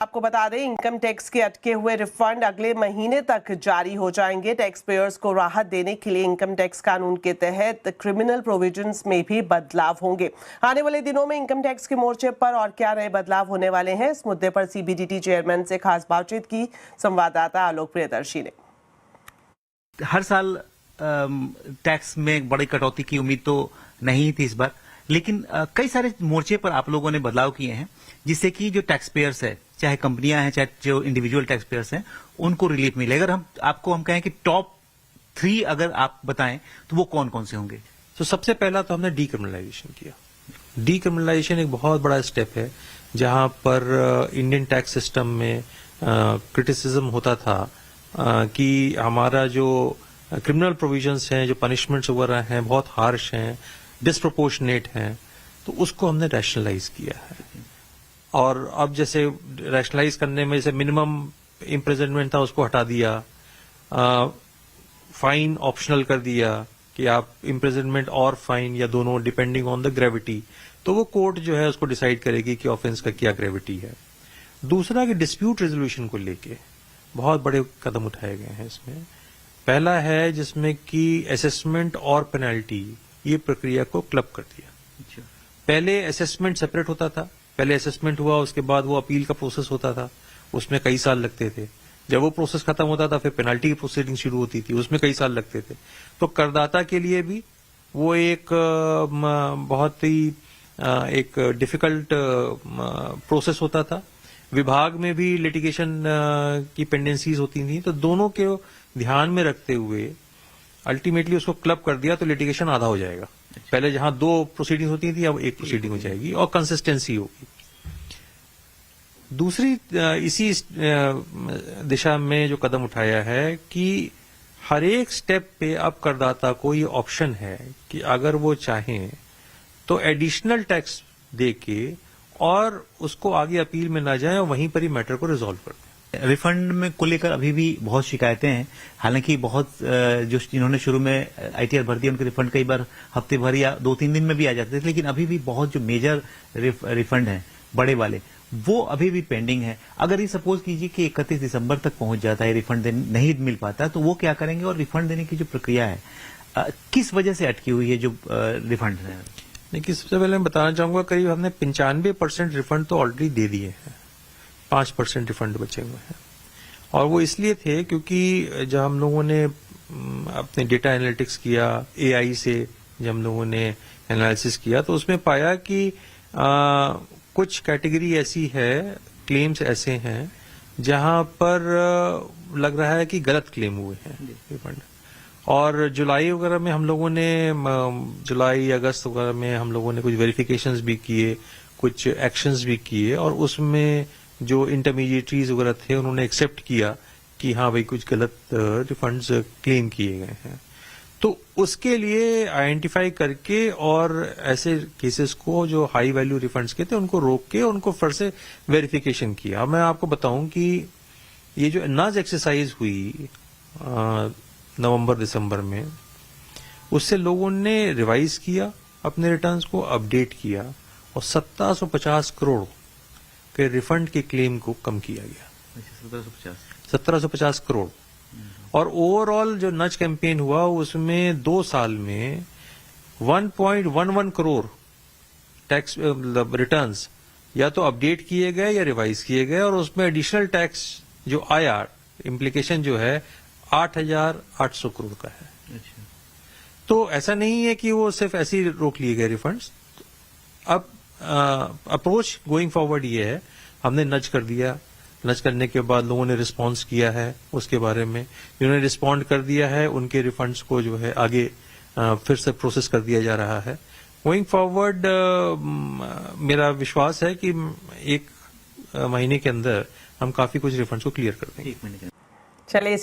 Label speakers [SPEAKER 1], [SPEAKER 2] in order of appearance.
[SPEAKER 1] आपको बता दें, इनकम टैक्स के अटके हुए रिफंड अगले महीने तक जारी हो जाएंगे। टैक्स पेयर्स को राहत देने के लिए इनकम टैक्स कानून के तहत क्रिमिनल प्रोविजंस में भी बदलाव होंगे। आने वाले दिनों में इनकम टैक्स के मोर्चे पर और क्या नए बदलाव होने वाले हैं, इस मुद्दे पर सीबीडीटी चेयरमैन से खास बातचीत की संवाददाता आलोक प्रियदर्शी ने।
[SPEAKER 2] हर साल टैक्स में बड़ी कटौती की उम्मीद तो नहीं थी इस बार, लेकिन कई सारे मोर्चे पर आप लोगों ने बदलाव किए हैं जिससे कि जो टैक्स पेयर्स है, चाहे कंपनियां हैं चाहे जो इंडिविजुअल टैक्स पेयर्स हैं, उनको रिलीफ मिले। अगर हम कहें कि टॉप 3 अगर आप बताएं तो वो कौन कौन से होंगे?
[SPEAKER 3] तो सबसे पहला तो हमने डीक्रिमिनलाइजेशन किया। डीक्रिमिनलाइजेशन एक बहुत बड़ा स्टेप है जहां पर इंडियन टैक्स सिस्टम में क्रिटिसिज्म होता था कि हमारा जो क्रिमिनल प्रोविजंस हैं, जो पनिशमेंट्स वगैरह हैं, बहुत हार्श हैं, डिस्प्रोपोर्शनेट हैं, तो उसको हमने रैशनलाइज किया है। और अब जैसे रैशनलाइज करने में जैसे मिनिमम इम्प्रिजनमेंट था उसको हटा दिया, फाइन ऑप्शनल कर दिया कि आप इम्प्रिजनमेंट और फाइन या दोनों डिपेंडिंग ऑन द ग्रेविटी, तो वो कोर्ट जो है उसको डिसाइड करेगी कि ऑफेंस का क्या ग्रेविटी है। दूसरा कि डिस्प्यूट रेजोल्यूशन को लेके बहुत बड़े कदम उठाए गए हैं इसमें। पहला है जिसमें कि असेसमेंट और पेनल्टी ये प्रक्रिया को क्लब कर दिया। पहले असेसमेंट सेपरेट होता था, पहले असेसमेंट हुआ उसके बाद वो अपील का प्रोसेस होता था, उसमें कई साल लगते थे। जब वो प्रोसेस खत्म होता था फिर पेनल्टी की प्रोसीडिंग शुरू होती थी, उसमें कई साल लगते थे। तो करदाता के लिए भी वो एक बहुत ही एक डिफिकल्ट प्रोसेस होता था। विभाग में भी लिटिगेशन की पेंडेंसीज होती थी, तो दोनों के ध्यान में रखते हुए अल्टीमेटली उसको क्लब कर दिया तो लिटिगेशन आधा हो जाएगा। पहले जहां 2 प्रोसीडिंग होती थी अब 1 प्रोसीडिंग हो जाएगी और कंसिस्टेंसी होगी। दूसरी इसी दिशा में जो कदम उठाया है कि हर एक स्टेप पे अब करदाता को ये ऑप्शन है कि अगर वो चाहें तो एडिशनल टैक्स देके और उसको आगे अपील में ना जाए और वहीं पर ही मैटर को रिजॉल्व कर दें।
[SPEAKER 2] रिफंड में को लेकर अभी भी बहुत शिकायतें हैं। हालांकि बहुत जो जिन्होंने शुरू में आईटीआर भर दिया उनके रिफंड कई बार हफ्ते भर या 2-3 दिन में भी आ जाते थे, लेकिन अभी भी बहुत जो मेजर रिफंड हैं बड़े वाले वो अभी भी पेंडिंग है। अगर ये सपोज कीजिए कि 31 दिसंबर तक पहुंच जाता है, रिफंड नहीं मिल पाता, तो वो क्या करेंगे? और रिफंड देने की जो प्रक्रिया है किस वजह से अटकी हुई है जो रिफंड है?
[SPEAKER 3] देखिए, सबसे पहले मैं बताना चाहूंगा करीब हमने 95% रिफंड तो ऑलरेडी दे दिए हैं, 5% रिफंड बचे हुए हैं। और वो इसलिए थे क्योंकि जब हम लोगों ने अपने डेटा एनालिटिक्स किया, एआई से जब हम लोगों ने एनालिसिस किया तो उसमें पाया कि कुछ कैटेगरी ऐसी है, क्लेम्स ऐसे हैं जहां पर लग रहा है कि गलत क्लेम हुए हैं रिफंड। और जुलाई वगैरह में हम लोगों ने जुलाई अगस्त वगैरह में हम लोगों ने कुछ वेरिफिकेशंस भी किए, कुछ एक्शंस भी किए, और उसमें जो इंटरमीडिएटरीज वगैरह थे उन्होंने एक्सेप्ट किया कि हाँ भाई कुछ गलत रिफंड्स क्लेम किए गए हैं। तो उसके लिए आइडेंटिफाई करके और ऐसे केसेस को जो हाई वैल्यू रिफंड्स के थे उनको रोक के उनको फिर से वेरिफिकेशन किया। मैं आपको बताऊं कि ये जो नज एक्सरसाइज हुई नवंबर दिसंबर में, उससे लोगों ने रिवाइज किया अपने रिटर्न्स को, अपडेट किया और 1750 करोड़ के रिफंड के क्लेम को कम किया गया। 1750 करोड़। और ओवरऑल जो नज कैंपेन हुआ उसमें 2 साल में 1.11 करोड़ टैक्स रिटर्न्स या तो अपडेट किए गए या रिवाइज किए गए, और उसमें एडिशनल टैक्स जो आया, इम्प्लीकेशन जो है 8,800 करोड़ का है। तो ऐसा नहीं है कि वो सिर्फ ऐसे ही रोक लिए गए रिफंड्स। अब अप्रोच गोइंग फॉरवर्ड ये है, हमने नज कर दिया, नज करने के बाद लोगों ने रिस्पांस किया है उसके बारे में। जिन्होंने रिस्पॉन्ड कर दिया है उनके रिफंड्स को जो है आगे फिर से प्रोसेस कर दिया जा रहा है। गोइंग फॉरवर्ड मेरा विश्वास है कि 1 महीने के अंदर हम काफी कुछ रिफंड्स को क्लियर कर देंगे।
[SPEAKER 1] चलिए।